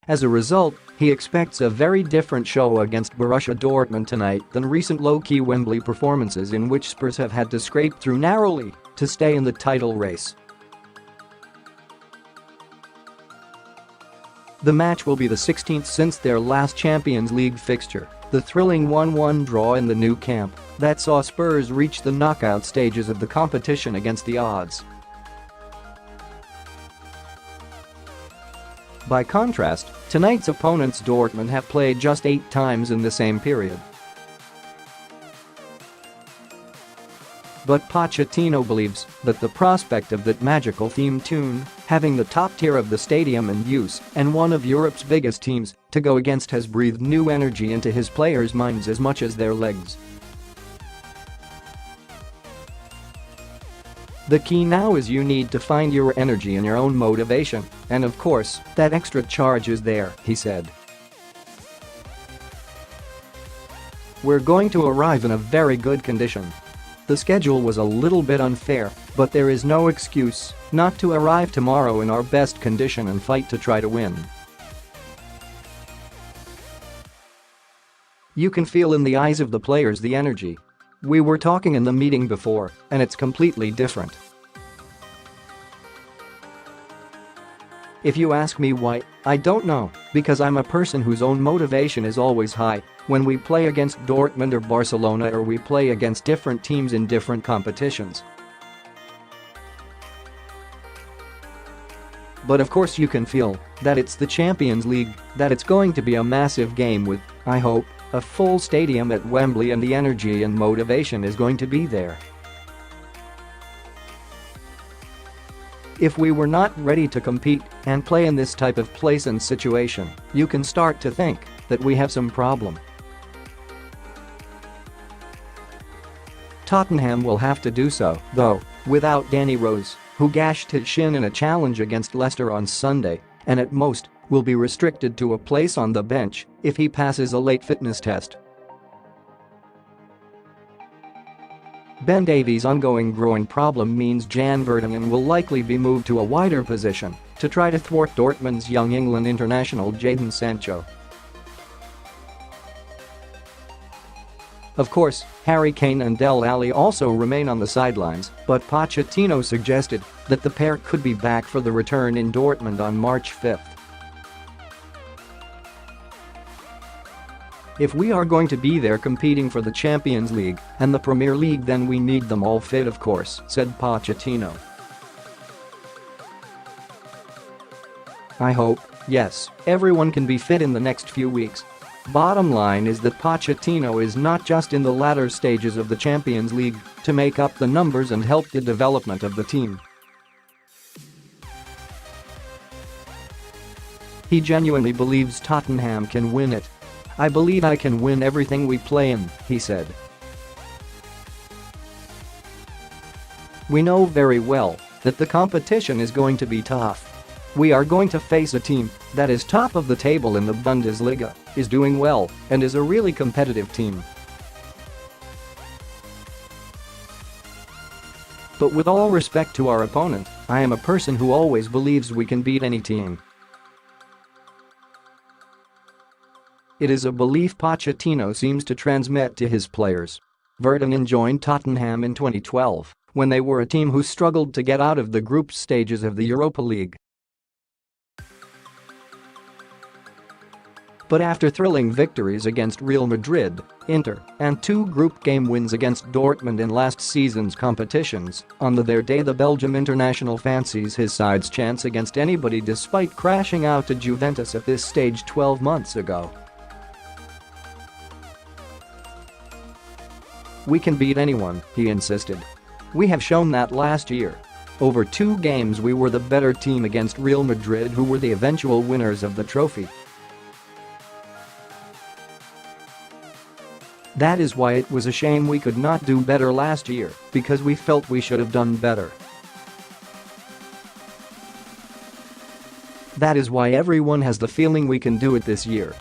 As a result, he expects a very different show against Borussia Dortmund tonight than recent low-key Wembley performances in which Spurs have had to scrape through narrowly to stay in the title race. The match will be the 16th since their last Champions League fixture, the thrilling 1-1 draw in the Nou Camp that saw Spurs reach the knockout stages of the competition against the odds. By contrast, tonight's opponents Dortmund have played just 8 times in the same period. But Pochettino believes that the prospect of that magical theme tune, having the top tier of the stadium in use and one of Europe's biggest teams to go against has breathed new energy into his players' minds as much as their legs. The key now is you need to find your energy and your own motivation, and of course, that extra charge is there, he said. We're going to arrive in a very good condition. The schedule was a little bit unfair, but there is no excuse not to arrive tomorrow in our best condition and fight to try to win. You can feel in the eyes of the players the energy. We were talking in the meeting before, and it's completely different. If you ask me why, I don't know, because I'm a person whose own motivation is always high when we play against Dortmund or Barcelona or we play against different teams in different competitions. But of course you can feel that it's the Champions League, that it's going to be a massive game with, I hope, a full stadium at Wembley and the energy and motivation is going to be there. If we were not ready to compete and play in this type of place and situation, you can start to think that we have some problem. Tottenham will have to do so, though, without Danny Rose, who gashed his shin in a challenge against Leicester on Sunday, and at most, will be restricted to a place on the bench if he passes a late fitness test. Ben Davies' ongoing groin problem means Jan Vertonghen will likely be moved to a wider position to try to thwart Dortmund's young England international Jadon Sancho. Of course, Kane and Dele Alli also remain on the sidelines, but Pochettino suggested that the pair could be back for the return in Dortmund on March 5th. If we are going to be there competing for the Champions League and the Premier League, then we need them all fit, of course, said Pochettino. I hope, yes, everyone can be fit in the next few weeks. Bottom line is that Pochettino is not just in the latter stages of the Champions League to make up the numbers and help the development of the team. He genuinely believes Tottenham can win it. I believe I can win everything we play in, he said. We know very well that the competition is going to be tough. We are going to face a team that is top of the table in the Bundesliga, is doing well, and is a really competitive team. But with all respect to our opponent, I am a person who always believes we can beat any team. It is a belief Pochettino seems to transmit to his players. Vertonghen joined Tottenham in 2012, when they were a team who struggled to get out of the group stages of the Europa League. But after thrilling victories against Real Madrid, Inter, and 2 group game wins against Dortmund in last season's competitions, on their day the Belgium international fancies his side's chance against anybody despite crashing out to Juventus at this stage 12 months ago. We can beat anyone, he insisted. We have shown that last year. Over 2 games we were the better team against Real Madrid, who were the eventual winners of the trophy. That is why it was a shame we could not do better last year, because we felt we should have done better. That is why everyone has the feeling we can do it this year.